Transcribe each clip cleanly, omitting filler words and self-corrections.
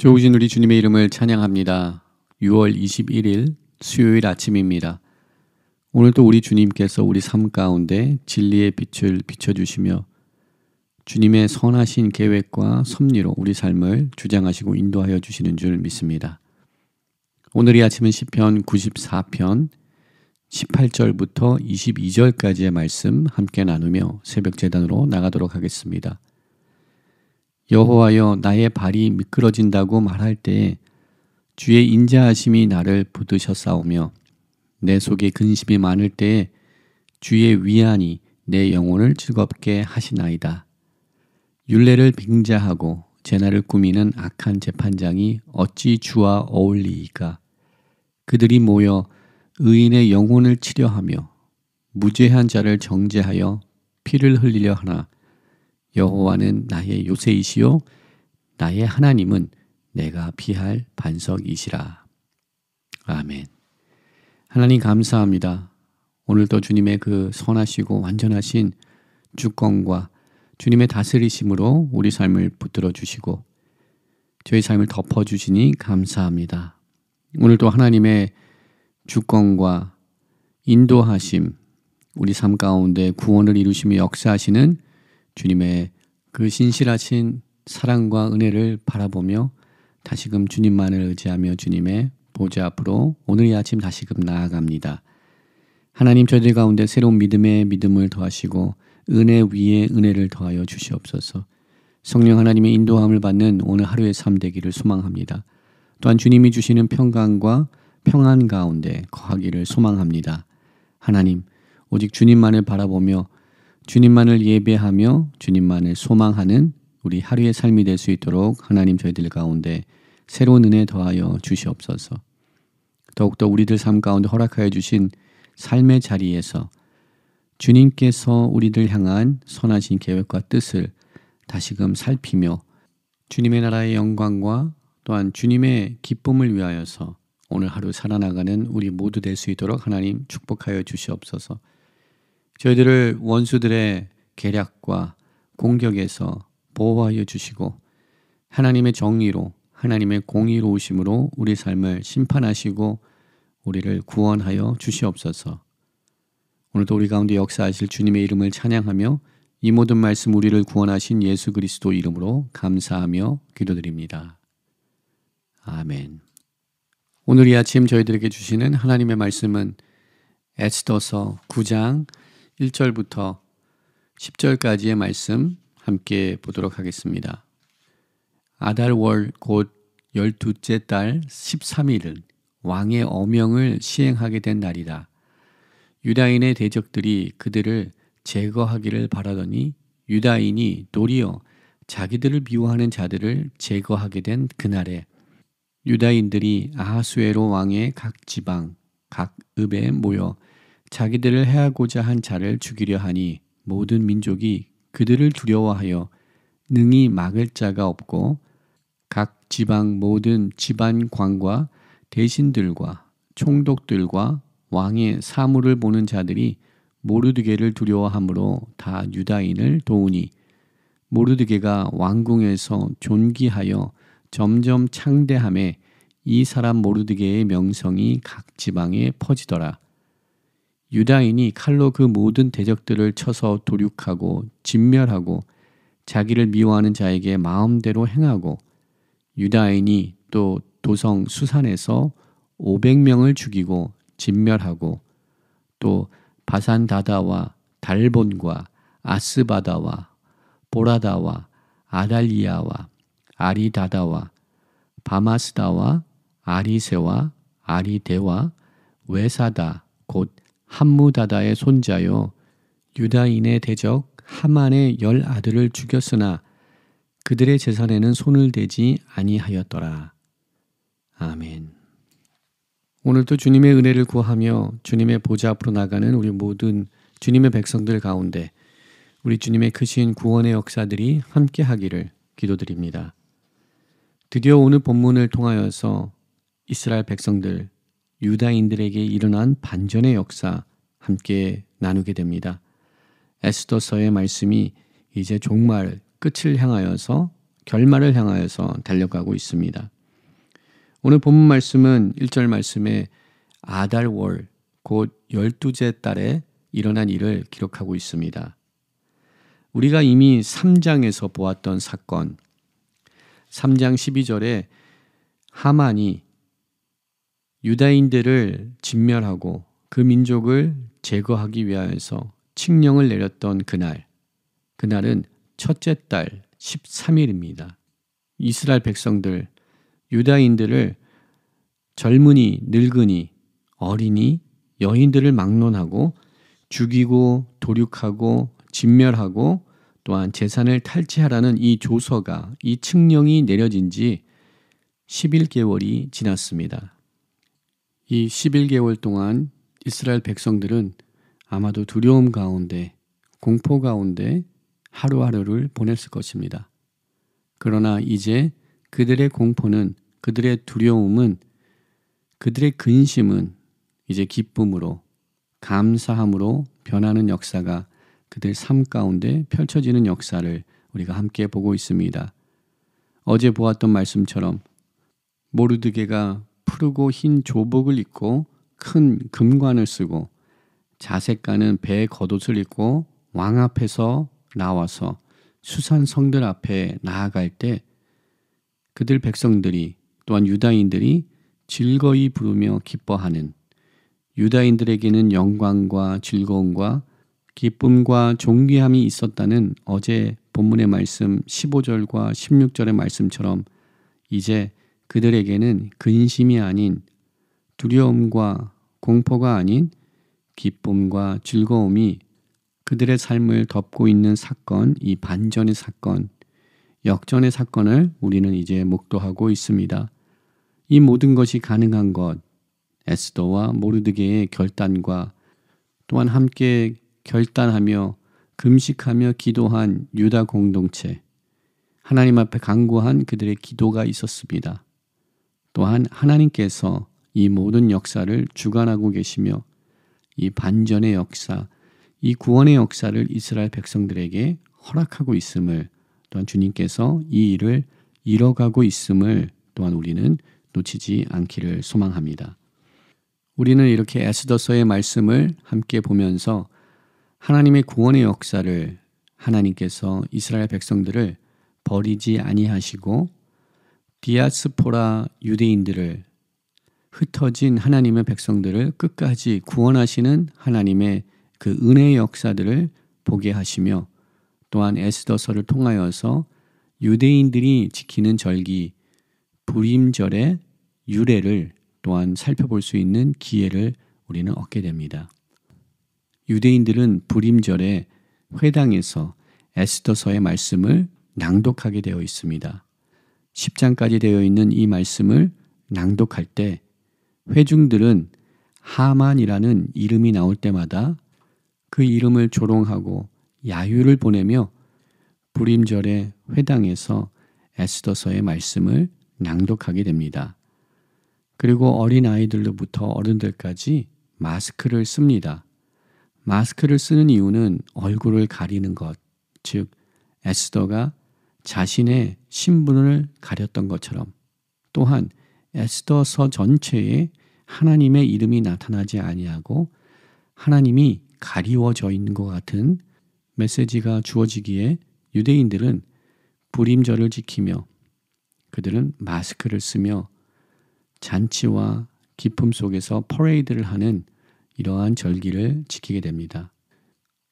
좋으신 우리 주님의 이름을 찬양합니다. 6월 21일 수요일 아침입니다. 오늘도 우리 주님께서 우리 삶 가운데 진리의 빛을 비춰주시며 주님의 선하신 계획과 섭리로 우리 삶을 주장하시고 인도하여 주시는 줄 믿습니다. 오늘 이 아침은 시편 94편 18절부터 22절까지의 말씀 함께 나누며 새벽 제단으로 나가도록 하겠습니다. 여호와여, 나의 발이 미끄러진다고 말할 때에 주의 인자하심이 나를 붙드셨사오며 내 속에 근심이 많을 때에 주의 위안이 내 영혼을 즐겁게 하시나이다. 율례를 빙자하고 재난을 꾸미는 악한 재판장이 어찌 주와 어울리이까? 그들이 모여 의인의 영혼을 치려하며 무죄한 자를 정죄하여 피를 흘리려 하나 여호와는 나의 요새이시요 나의 하나님은 내가 피할 반석이시라. 아멘. 하나님 감사합니다. 오늘도 주님의 그 선하시고 완전하신 주권과 주님의 다스리심으로 우리 삶을 붙들어 주시고 저희 삶을 덮어 주시니 감사합니다. 오늘도 하나님의 주권과 인도하심, 우리 삶 가운데 구원을 이루시며 역사하시는 주님의 그 신실하신 사랑과 은혜를 바라보며 다시금 주님만을 의지하며 주님의 보좌 앞으로 오늘 이 아침 다시금 나아갑니다. 하나님, 저희들 가운데 새로운 믿음에 믿음을 더하시고 은혜 위에 은혜를 더하여 주시옵소서. 성령 하나님의 인도함을 받는 오늘 하루의 삶 되기를 소망합니다. 또한 주님이 주시는 평강과 평안 가운데 거하기를 소망합니다. 하나님, 오직 주님만을 바라보며 주님만을 예배하며 주님만을 소망하는 우리 하루의 삶이 될 수 있도록 하나님 저희들 가운데 새로운 은혜 더하여 주시옵소서. 더욱더 우리들 삶 가운데 허락하여 주신 삶의 자리에서 주님께서 우리들 향한 선하신 계획과 뜻을 다시금 살피며 주님의 나라의 영광과 또한 주님의 기쁨을 위하여서 오늘 하루 살아나가는 우리 모두 될 수 있도록 하나님 축복하여 주시옵소서. 저희들을 원수들의 계략과 공격에서 보호하여 주시고 하나님의 정의로 하나님의 공의로우심으로 우리 삶을 심판하시고 우리를 구원하여 주시옵소서. 오늘도 우리 가운데 역사하실 주님의 이름을 찬양하며 이 모든 말씀 우리를 구원하신 예수 그리스도 이름으로 감사하며 기도드립니다. 아멘. 오늘 이 아침 저희들에게 주시는 하나님의 말씀은 에스더서 9장 1절부터 10절까지의 말씀 함께 보도록 하겠습니다. 아달월 곧 12째 달 13일은 왕의 어명을 시행하게 된 날이라. 유다인의 대적들이 그들을 제거하기를 바라더니 유다인이 도리어 자기들을 미워하는 자들을 제거하게 된 그날에 유다인들이 아하수에로 왕의 각 지방 각 읍에 모여 자기들을 해하고자 한 자를 죽이려 하니 모든 민족이 그들을 두려워하여 능히 막을 자가 없고 각 지방 모든 지방관과 대신들과 총독들과 왕의 사물을 보는 자들이 모르드게를 두려워하므로 다 유다인을 도우니 모르드게가 왕궁에서 존귀하여 점점 창대함에 이 사람 모르드게의 명성이 각 지방에 퍼지더라. 유다인이 칼로 그 모든 대적들을 쳐서 도륙하고 진멸하고 자기를 미워하는 자에게 마음대로 행하고 유다인이 또 도성 수산에서 500명을 죽이고 진멸하고 또 바산다다와 달본과 아스바다와 보라다와 아달리아와 아리다다와 바마스다와 아리세와 아리데와 외사다 곧 함무다다의 손자요 유다인의 대적 하만의 10아들을 죽였으나 그들의 재산에는 손을 대지 아니하였더라. 아멘. 오늘도 주님의 은혜를 구하며 주님의 보좌 앞으로 나가는 우리 모든 주님의 백성들 가운데 우리 주님의 크신 구원의 역사들이 함께 하기를 기도드립니다. 드디어 오늘 본문을 통하여서 이스라엘 백성들 유다인들에게 일어난 반전의 역사 함께 나누게 됩니다. 에스더서의 말씀이 이제 종말 끝을 향하여서 결말을 향하여서 달려가고 있습니다. 오늘 본문 말씀은 1절 말씀에 아달월 곧 12째 달에 일어난 일을 기록하고 있습니다. 우리가 이미 3장에서 보았던 사건, 3장 12절에 하만이 유다인들을 진멸하고 그 민족을 제거하기 위하여서 칙령을 내렸던 그날은 첫째 달 13일입니다. 이스라엘 백성들, 유다인들을 젊은이, 늙은이, 어린이, 여인들을 막론하고 죽이고 도륙하고 진멸하고 또한 재산을 탈취하라는 이 조서가, 이 칙령이 내려진 지 11개월이 지났습니다. 이 11개월 동안 이스라엘 백성들은 아마도 두려움 가운데, 공포 가운데 하루하루를 보냈을 것입니다. 그러나 이제 그들의 공포는, 그들의 두려움은, 그들의 근심은 이제 기쁨으로, 감사함으로 변하는 역사가 그들 삶 가운데 펼쳐지는 역사를 우리가 함께 보고 있습니다. 어제 보았던 말씀처럼 모르드게가 푸르고 흰 조복을 입고 큰 금관을 쓰고 자색 가는 배의 겉옷을 입고 왕 앞에서 나와서 수산 성들 앞에 나아갈 때 그들 백성들이 또한 유다인들이 즐거이 부르며 기뻐하는, 유다인들에게는 영광과 즐거움과 기쁨과 존귀함이 있었다는 어제 본문의 말씀 15절과 16절의 말씀처럼 이제 그들에게는 근심이 아닌, 두려움과 공포가 아닌 기쁨과 즐거움이 그들의 삶을 덮고 있는 사건, 이 반전의 사건, 역전의 사건을 우리는 이제 목도하고 있습니다. 이 모든 것이 가능한 것, 에스더와 모르드게의 결단과 또한 함께 결단하며 금식하며 기도한 유다 공동체, 하나님 앞에 간구한 그들의 기도가 있었습니다. 또한 하나님께서 이 모든 역사를 주관하고 계시며 이 반전의 역사, 이 구원의 역사를 이스라엘 백성들에게 허락하고 있음을, 또한 주님께서 이 일을 이뤄가고 있음을 또한 우리는 놓치지 않기를 소망합니다. 우리는 이렇게 에스더서의 말씀을 함께 보면서 하나님의 구원의 역사를, 하나님께서 이스라엘 백성들을 버리지 아니하시고 디아스포라 유대인들을, 흩어진 하나님의 백성들을 끝까지 구원하시는 하나님의 그 은혜의 역사들을 보게 하시며, 또한 에스더서를 통하여서 유대인들이 지키는 절기 불임절의 유래를 또한 살펴볼 수 있는 기회를 우리는 얻게 됩니다. 유대인들은 불임절에 회당에서 에스더서의 말씀을 낭독하게 되어 있습니다. 10장까지 되어 있는 이 말씀을 낭독할 때 회중들은 하만이라는 이름이 나올 때마다 그 이름을 조롱하고 야유를 보내며 불임절의 회당에서 에스더서의 말씀을 낭독하게 됩니다. 그리고 어린 아이들로부터 어른들까지 마스크를 씁니다. 마스크를 쓰는 이유는 얼굴을 가리는 것, 즉 에스더가 자신의 신분을 가렸던 것처럼, 또한 에스더서 전체에 하나님의 이름이 나타나지 아니하고 하나님이 가리워져 있는 것 같은 메시지가 주어지기에 유대인들은 불임절을 지키며 그들은 마스크를 쓰며 잔치와 기쁨 속에서 퍼레이드를 하는 이러한 절기를 지키게 됩니다.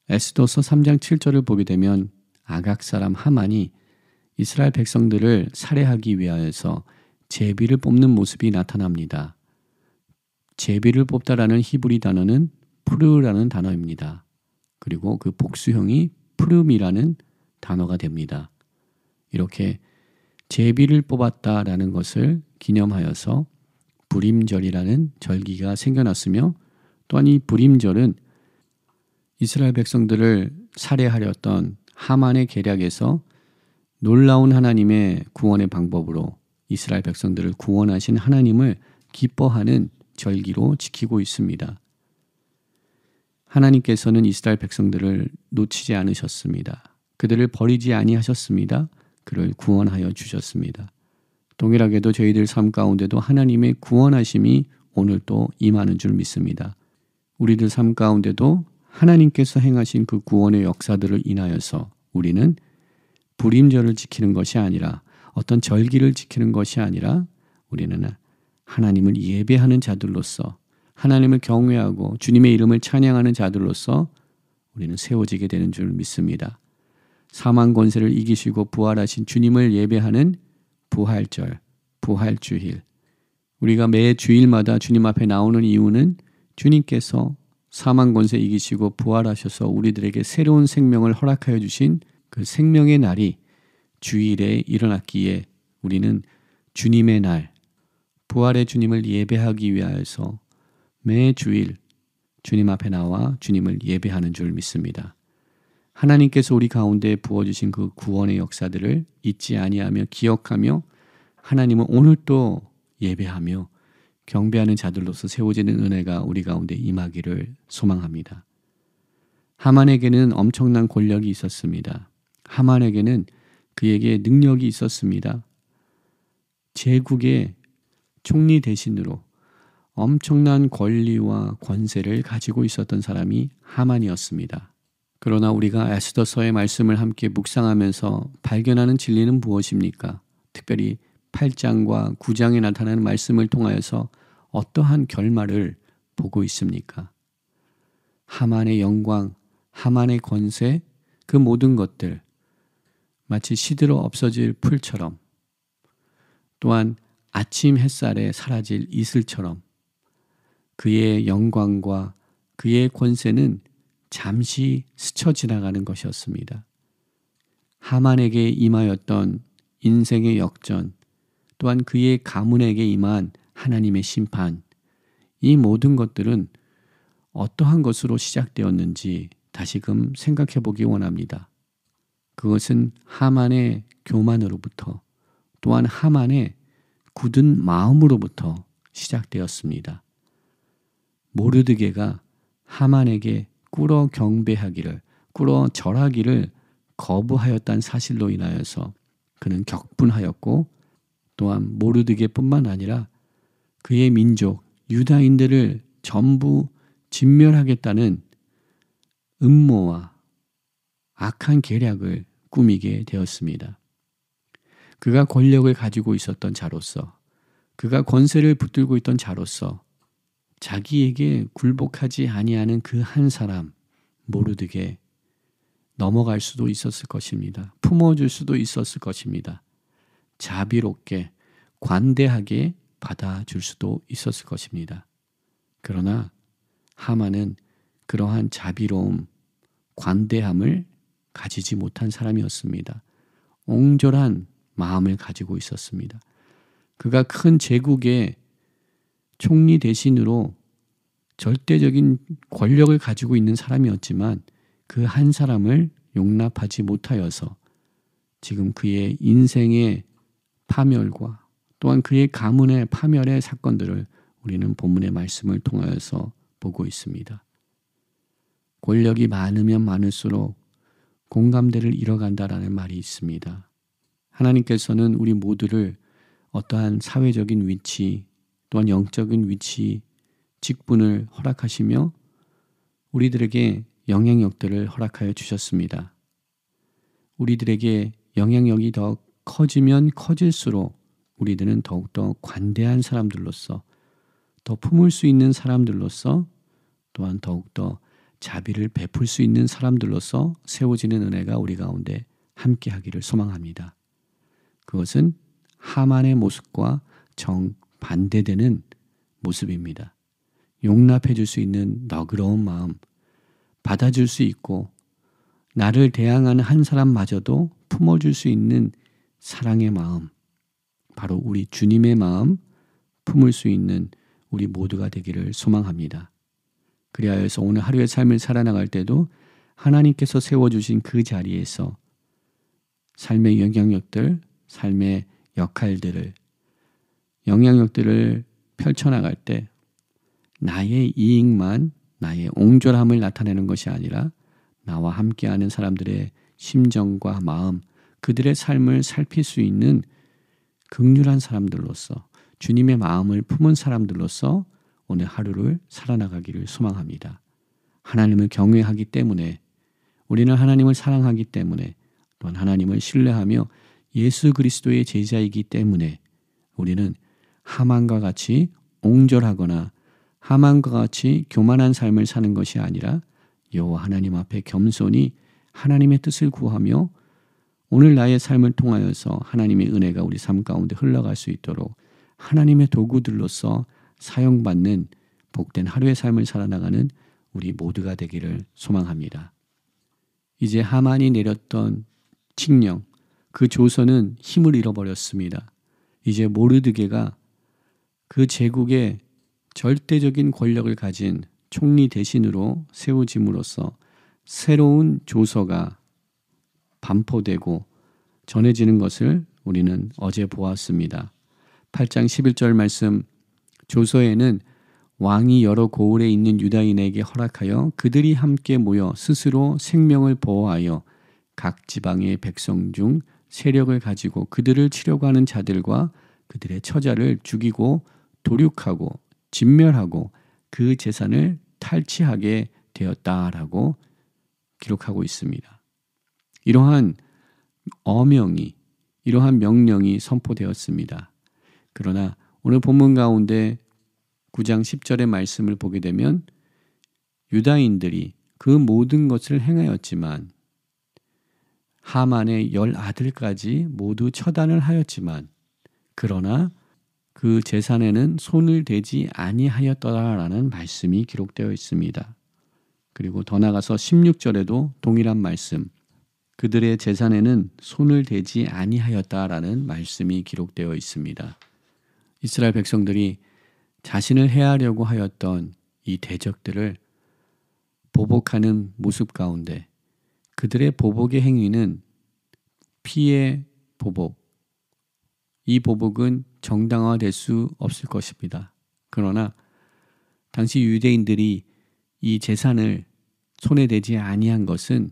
에스더서 3장 7절을 보게 되면 아각 사람 하만이 이스라엘 백성들을 살해하기 위하여서 제비를 뽑는 모습이 나타납니다. 제비를 뽑다라는 히브리 단어는 푸르라는 단어입니다. 그리고 그 복수형이 푸름이라는 단어가 됩니다. 이렇게 제비를 뽑았다라는 것을 기념하여서 불임절이라는 절기가 생겨났으며, 또한 이 불임절은 이스라엘 백성들을 살해하렸던 하만의 계략에서 놀라운 하나님의 구원의 방법으로 이스라엘 백성들을 구원하신 하나님을 기뻐하는 절기로 지키고 있습니다. 하나님께서는 이스라엘 백성들을 놓치지 않으셨습니다. 그들을 버리지 아니하셨습니다. 그를 구원하여 주셨습니다. 동일하게도 저희들 삶 가운데도 하나님의 구원하심이 오늘 또 임하는 줄 믿습니다. 우리들 삶 가운데도 하나님께서 행하신 그 구원의 역사들을 인하여서 우리는 불임절을 지키는 것이 아니라 어떤 절기를 지키는 것이 아니라 우리는 하나님을 예배하는 자들로서 하나님을 경외하고 주님의 이름을 찬양하는 자들로서 우리는 세워지게 되는 줄 믿습니다. 사망 권세를 이기시고 부활하신 주님을 예배하는 부활절, 부활주일. 우리가 매 주일마다 주님 앞에 나오는 이유는 주님께서 사망 권세 이기시고 부활하셔서 우리들에게 새로운 생명을 허락하여 주신 그 생명의 날이 주일에 일어났기에 우리는 주님의 날, 부활의 주님을 예배하기 위하여서 매 주일 주님 앞에 나와 주님을 예배하는 줄 믿습니다. 하나님께서 우리 가운데 부어주신 그 구원의 역사들을 잊지 아니하며 기억하며 하나님은 오늘도 예배하며 경배하는 자들로서 세워지는 은혜가 우리 가운데 임하기를 소망합니다. 하만에게는 엄청난 권력이 있었습니다. 하만에게는 그에게 능력이 있었습니다. 제국의 총리 대신으로 엄청난 권리와 권세를 가지고 있었던 사람이 하만이었습니다. 그러나 우리가 에스더서의 말씀을 함께 묵상하면서 발견하는 진리는 무엇입니까? 특별히 8장과 9장에 나타나는 말씀을 통하여서 어떠한 결말을 보고 있습니까? 하만의 영광, 하만의 권세, 그 모든 것들 마치 시들어 없어질 풀처럼 또한 아침 햇살에 사라질 이슬처럼 그의 영광과 그의 권세는 잠시 스쳐 지나가는 것이었습니다. 하만에게 임하였던 인생의 역전, 또한 그의 가문에게 임한 하나님의 심판, 이 모든 것들은 어떠한 것으로 시작되었는지 다시금 생각해 보기 원합니다. 그것은 하만의 교만으로부터 또한 하만의 굳은 마음으로부터 시작되었습니다. 모르드게가 하만에게 꿇어 경배하기를, 꿇어 절하기를 거부하였다는 사실로 인하여서 그는 격분하였고 또한 모르드게뿐만 아니라 그의 민족 유다인들을 전부 진멸하겠다는 음모와 악한 계략을 꾸미게 되었습니다. 그가 권력을 가지고 있었던 자로서, 그가 권세를 붙들고 있던 자로서 자기에게 굴복하지 아니하는 그 한 사람 모르드게 넘어갈 수도 있었을 것입니다. 품어줄 수도 있었을 것입니다. 자비롭게 관대하게 받아줄 수도 있었을 것입니다. 그러나 하만은 그러한 자비로움, 관대함을 가지지 못한 사람이었습니다. 옹졸한 마음을 가지고 있었습니다. 그가 큰 제국의 총리 대신으로 절대적인 권력을 가지고 있는 사람이었지만 그 한 사람을 용납하지 못하여서 지금 그의 인생의 파멸과 또한 그의 가문의 파멸의 사건들을 우리는 본문의 말씀을 통하여서 보고 있습니다. 권력이 많으면 많을수록 공감대를 잃어간다라는 말이 있습니다. 하나님께서는 우리 모두를 어떠한 사회적인 위치 또한 영적인 위치, 직분을 허락하시며 우리들에게 영향력들을 허락하여 주셨습니다. 우리들에게 영향력이 더 커지면 커질수록 우리들은 더욱더 관대한 사람들로서 더 품을 수 있는 사람들로서 또한 더욱더 자비를 베풀 수 있는 사람들로서 세워지는 은혜가 우리 가운데 함께하기를 소망합니다. 그것은 하만의 모습과 정반대되는 모습입니다. 용납해 줄 수 있는 너그러운 마음, 받아줄 수 있고 나를 대항하는 한 사람마저도 품어줄 수 있는 사랑의 마음, 바로 우리 주님의 마음 품을 수 있는 우리 모두가 되기를 소망합니다. 그리하여서 오늘 하루의 삶을 살아나갈 때도 하나님께서 세워주신 그 자리에서 삶의 영향력들, 삶의 역할들을, 영향력들을 펼쳐나갈 때 나의 이익만, 나의 옹졸함을 나타내는 것이 아니라 나와 함께하는 사람들의 심정과 마음, 그들의 삶을 살필 수 있는 긍휼한 사람들로서 주님의 마음을 품은 사람들로서 오늘 하루를 살아나가기를 소망합니다. 하나님을 경외하기 때문에, 우리는 하나님을 사랑하기 때문에, 또한 하나님을 신뢰하며 예수 그리스도의 제자이기 때문에 우리는 하만과 같이 옹졸하거나 하만과 같이 교만한 삶을 사는 것이 아니라 여호와 하나님 앞에 겸손히 하나님의 뜻을 구하며 오늘 나의 삶을 통하여서 하나님의 은혜가 우리 삶 가운데 흘러갈 수 있도록 하나님의 도구들로서 사용받는 복된 하루의 삶을 살아나가는 우리 모두가 되기를 소망합니다. 이제 하만이 내렸던 칙령, 그 조서는 힘을 잃어버렸습니다. 이제 모르드게가 그 제국의 절대적인 권력을 가진 총리 대신으로 세워짐으로써 새로운 조서가 반포되고 전해지는 것을 우리는 어제 보았습니다. 8장 11절 말씀, 조서에는 왕이 여러 고을에 있는 유다인에게 허락하여 그들이 함께 모여 스스로 생명을 보호하여 각 지방의 백성 중 세력을 가지고 그들을 치려고 하는 자들과 그들의 처자를 죽이고 도륙하고 진멸하고 그 재산을 탈취하게 되었다라고 기록하고 있습니다. 이러한 어명이, 이러한 명령이 선포되었습니다. 그러나 오늘 본문 가운데 9장 10절의 말씀을 보게 되면 유다인들이 그 모든 것을 행하였지만 하만의 10아들까지 모두 처단을 하였지만 그러나 그 재산에는 손을 대지 아니하였더라라는 말씀이 기록되어 있습니다. 그리고 더 나아가서 16절에도 동일한 말씀, 그들의 재산에는 손을 대지 아니하였다라는 말씀이 기록되어 있습니다. 이스라엘 백성들이 자신을 해하려고 하였던 이 대적들을 보복하는 모습 가운데 그들의 보복의 행위는 피의 보복, 이 보복은 정당화될 수 없을 것입니다. 그러나 당시 유대인들이 이 재산을 손에 대지 아니한 것은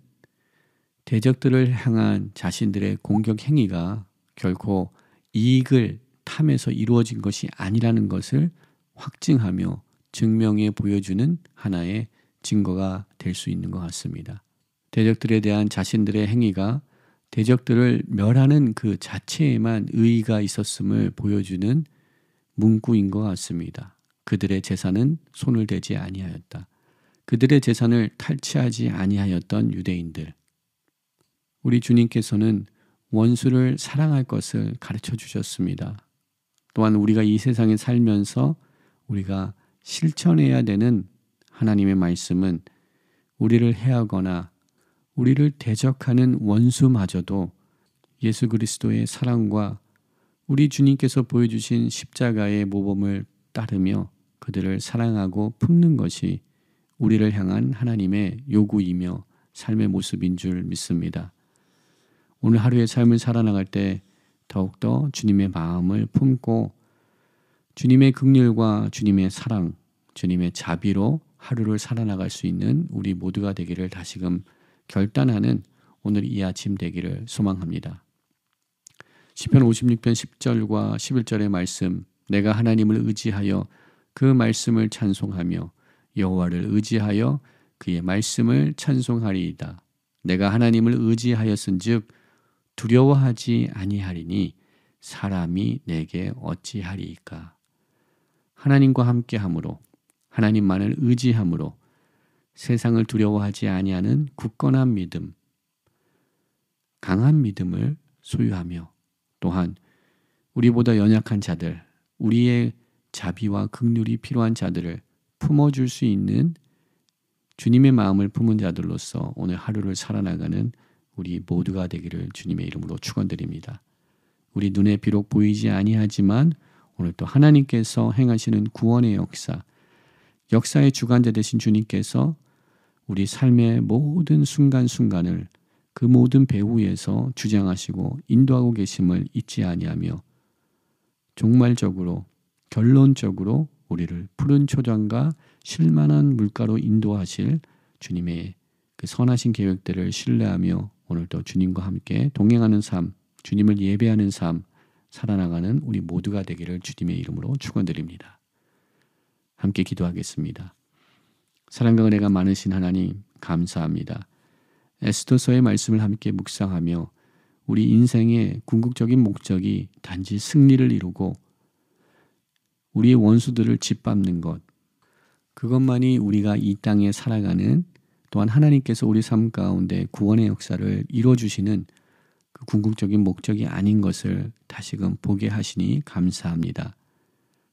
대적들을 향한 자신들의 공격 행위가 결코 이익을 탐해서 이루어진 것이 아니라는 것을 확증하며 증명해 보여주는 하나의 증거가 될 수 있는 것 같습니다. 대적들에 대한 자신들의 행위가 대적들을 멸하는 그 자체에만 의의가 있었음을 보여주는 문구인 것 같습니다. 그들의 재산은 손을 대지 아니하였다. 그들의 재산을 탈취하지 아니하였던 유대인들. 우리 주님께서는 원수를 사랑할 것을 가르쳐 주셨습니다. 또한 우리가 이 세상에 살면서 우리가 실천해야 되는 하나님의 말씀은 우리를 해하거나 우리를 대적하는 원수마저도 예수 그리스도의 사랑과 우리 주님께서 보여주신 십자가의 모범을 따르며 그들을 사랑하고 품는 것이 우리를 향한 하나님의 요구이며 삶의 모습인 줄 믿습니다. 오늘 하루의 삶을 살아나갈 때 더욱더 주님의 마음을 품고 주님의 긍휼과 주님의 사랑, 주님의 자비로 하루를 살아나갈 수 있는 우리 모두가 되기를 다시금 결단하는 오늘 이 아침 되기를 소망합니다. 시편 56편 10절과 11절의 말씀, 내가 하나님을 의지하여 그 말씀을 찬송하며 여호와를 의지하여 그의 말씀을 찬송하리이다. 내가 하나님을 의지하였은즉 두려워하지 아니하리니 사람이 내게 어찌하리이까. 하나님과 함께함으로, 하나님만을 의지함으로 세상을 두려워하지 아니하는 굳건한 믿음, 강한 믿음을 소유하며 또한 우리보다 연약한 자들, 우리의 자비와 긍휼이 필요한 자들을 품어줄 수 있는 주님의 마음을 품은 자들로서 오늘 하루를 살아나가는 우리 모두가 되기를 주님의 이름으로 축원드립니다. 우리 눈에 비록 보이지 아니하지만 오늘 또 하나님께서 행하시는 구원의 역사의 주관자 되신 주님께서 우리 삶의 모든 순간순간을 그 모든 배후에서 주장하시고 인도하고 계심을 잊지 아니하며 종말적으로 결론적으로 우리를 푸른 초장과 실만한 물가로 인도하실 주님의 그 그 선하신 계획들을 신뢰하며 오늘도 주님과 함께 동행하는 삶, 주님을 예배하는 삶 살아나가는 우리 모두가 되기를 주님의 이름으로 축원드립니다. 함께 기도하겠습니다. 사랑과 은혜가 많으신 하나님 감사합니다. 에스더서의 말씀을 함께 묵상하며 우리 인생의 궁극적인 목적이 단지 승리를 이루고 우리의 원수들을 짓밟는 것, 그것만이 우리가 이 땅에 살아가는, 또한 하나님께서 우리 삶 가운데 구원의 역사를 이루어주시는 그 궁극적인 목적이 아닌 것을 다시금 보게 하시니 감사합니다.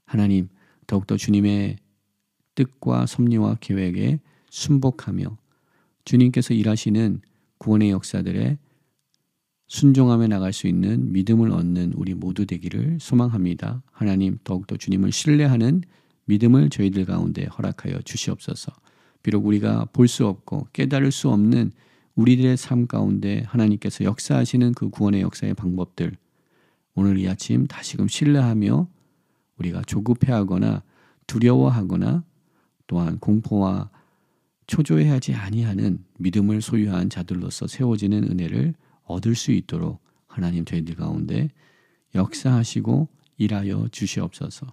하나님, 더욱더 주님의 뜻과 섭리와 계획에 순복하며 주님께서 일하시는 구원의 역사들에 순종하며 나갈 수 있는 믿음을 얻는 우리 모두 되기를 소망합니다. 하나님, 더욱더 주님을 신뢰하는 믿음을 저희들 가운데 허락하여 주시옵소서. 비록 우리가 볼 수 없고 깨달을 수 없는 우리들의 삶 가운데 하나님께서 역사하시는 그 구원의 역사의 방법들, 오늘 이 아침 다시금 신뢰하며 우리가 조급해하거나 두려워하거나 또한 공포와 초조해하지 아니하는 믿음을 소유한 자들로서 세워지는 은혜를 얻을 수 있도록 하나님 저희들 가운데 역사하시고 일하여 주시옵소서.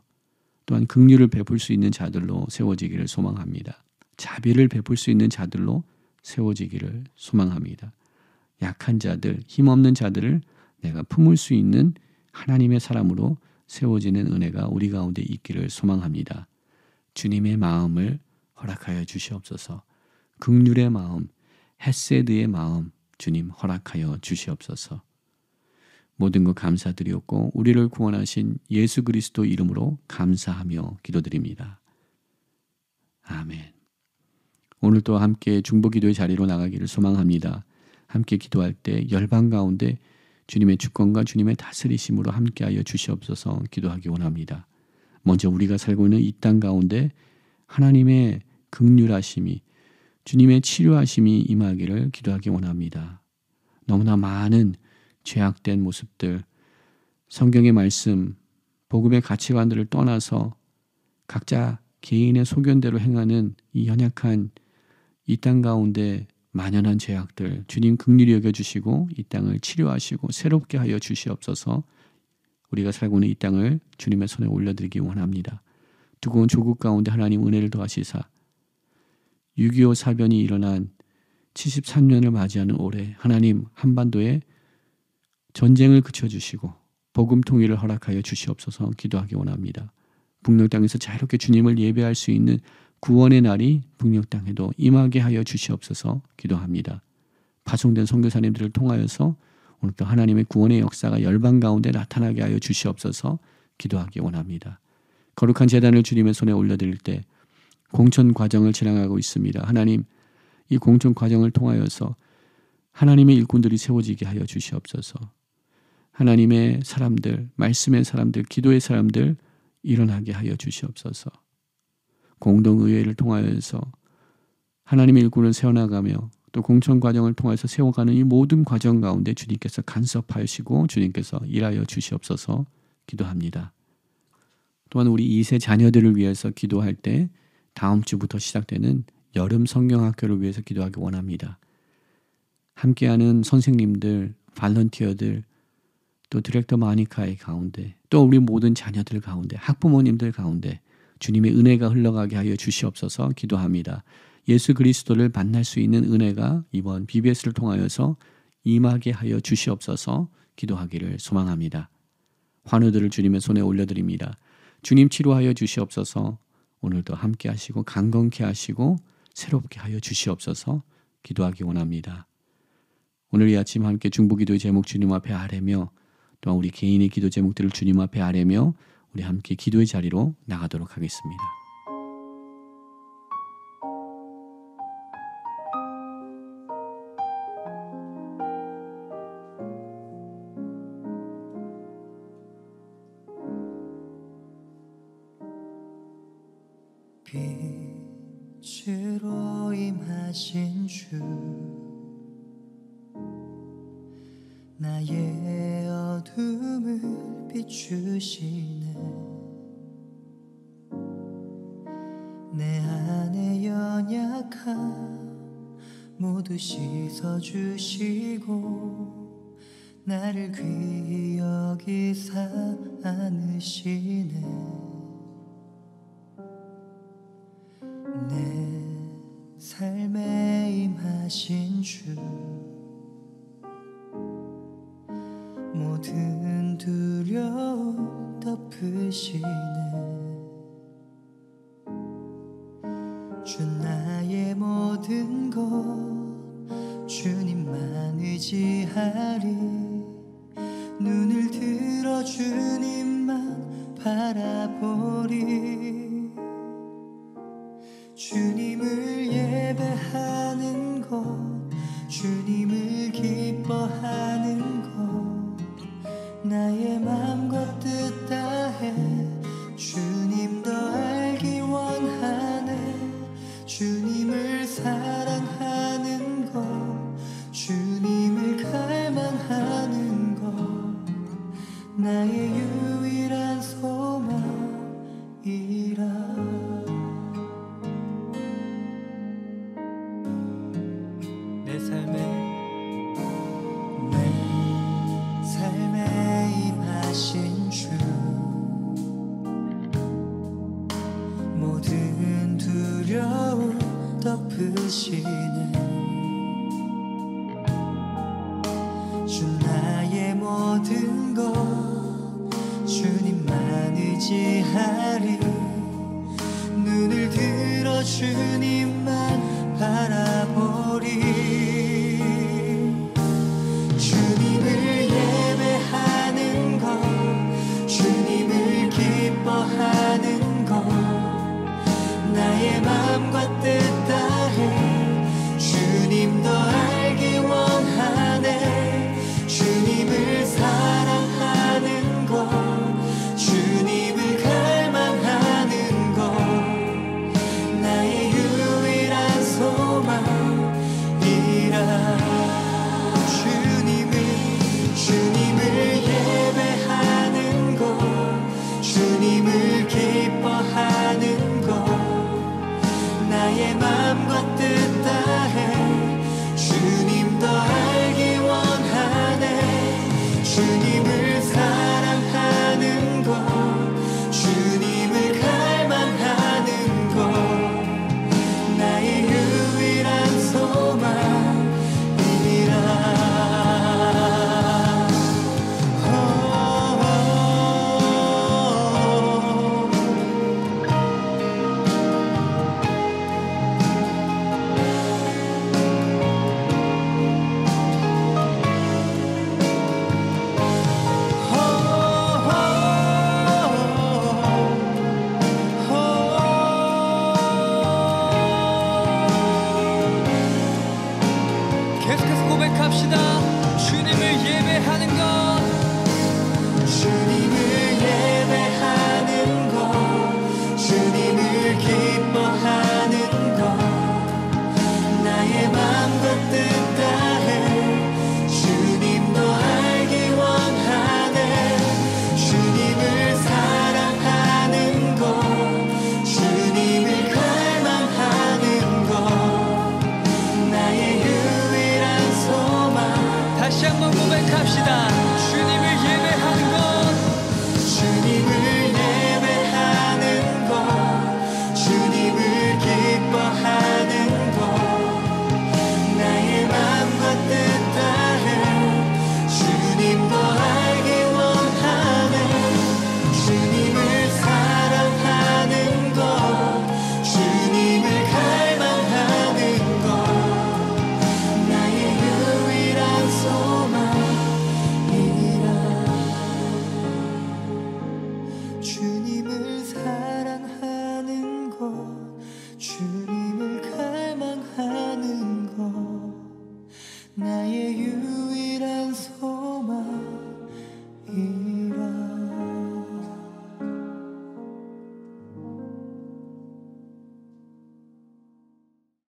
또한 긍휼을 베풀 수 있는 자들로 세워지기를 소망합니다. 자비를 베풀 수 있는 자들로 세워지기를 소망합니다. 약한 자들, 힘없는 자들을 내가 품을 수 있는 하나님의 사람으로 세워지는 은혜가 우리 가운데 있기를 소망합니다. 주님의 마음을 허락하여 주시옵소서. 긍휼의 마음, 헤세드의 마음 주님 허락하여 주시옵소서. 모든 것 감사드리옵고 우리를 구원하신 예수 그리스도 이름으로 감사하며 기도드립니다. 아멘. 오늘도 함께 중보기도의 자리로 나가기를 소망합니다. 함께 기도할 때 열방 가운데 주님의 주권과 주님의 다스리심으로 함께하여 주시옵소서 기도하기 원합니다. 먼저 우리가 살고 있는 이 땅 가운데 하나님의 긍휼하심이, 주님의 치료하심이 임하기를 기도하기 원합니다. 너무나 많은 죄악된 모습들, 성경의 말씀, 복음의 가치관들을 떠나서 각자 개인의 소견대로 행하는 이 연약한 이 땅 가운데 만연한 죄악들, 주님 긍휼히 여겨주시고 이 땅을 치료하시고 새롭게 하여 주시옵소서. 우리가 살고 있는 이 땅을 주님의 손에 올려드리기 원합니다. 두꺼운 조국 가운데 하나님 은혜를 더하시사 6.25 사변이 일어난 73년을 맞이하는 올해 하나님 한반도에 전쟁을 그쳐주시고 복음 통일을 허락하여 주시옵소서 기도하기 원합니다. 북녘 땅에서 자유롭게 주님을 예배할 수 있는 구원의 날이 북녘 땅에도 임하게 하여 주시옵소서 기도합니다. 파송된 선교사님들을 통하여서 오늘도 하나님의 구원의 역사가 열방 가운데 나타나게 하여 주시옵소서 기도하기 원합니다. 거룩한 제단을 주님의 손에 올려드릴 때 공천 과정을 지나가고 있습니다. 하나님, 이 공천 과정을 통하여서 하나님의 일꾼들이 세워지게 하여 주시옵소서. 하나님의 사람들, 말씀의 사람들, 기도의 사람들 일어나게 하여 주시옵소서. 공동의회를 통하여서 하나님의 일꾼을 세워나가며 또 공천 과정을 통해서 세워가는 이 모든 과정 가운데 주님께서 간섭하시고 주님께서 일하여 주시옵소서 기도합니다. 또한 우리 2세 자녀들을 위해서 기도할 때 다음 주부터 시작되는 여름 성경학교를 위해서 기도하기 원합니다. 함께하는 선생님들, 발런티어들, 또 디렉터 마니카의 가운데, 또 우리 모든 자녀들 가운데, 학부모님들 가운데 주님의 은혜가 흘러가게 하여 주시옵소서 기도합니다. 예수 그리스도를 만날 수 있는 은혜가 이번 BBS를 통하여서 임하게 하여 주시옵소서 기도하기를 소망합니다. 환우들을 주님의 손에 올려드립니다. 주님 치료하여 주시옵소서. 오늘도 함께 하시고 강건케 하시고 새롭게 하여 주시옵소서 기도하기 원합니다. 오늘 이 아침 함께 중보기도의 제목 주님 앞에 아뢰며 또한 우리 개인의 기도 제목들을 주님 앞에 아뢰며 우리 함께 기도의 자리로 나가도록 하겠습니다. 빛으로 임하신 주 나의 어둠을 비추시네 내 안의 연약함 모두 씻어주시고 나를 귀히 여기사 안으시네. 내 삶에 임하신 주 모든 두려움 덮으시네. 주 나의 모든 것 주님만 의지하리. 눈을 들어 주님만 바라보리. 주님을 예배하는 것 주님을 기뻐하는 것 나의 맘과 뜻 다해 주님 더 알기 원하네. 주님을 사랑하는 것 주님을 갈망하는 것 나의 유일한 소망이라. 내 삶에 임하신 주 모든 두려움 덮으시네. 주 나의 모든 것 주님만 의지하리. 눈을 들어 주님만 바라보리. 주님을 예배하는 것 주님을 기뻐하는 것 나의 맘과 뜻 다해 주님 더 알기 원하네. 주님을 사랑하는 것 주님을 갈망하는 것 나의 유일한 소망이라. 주님을 예배하는 것 주님을 기뻐하는 것 나의 맘과 뜻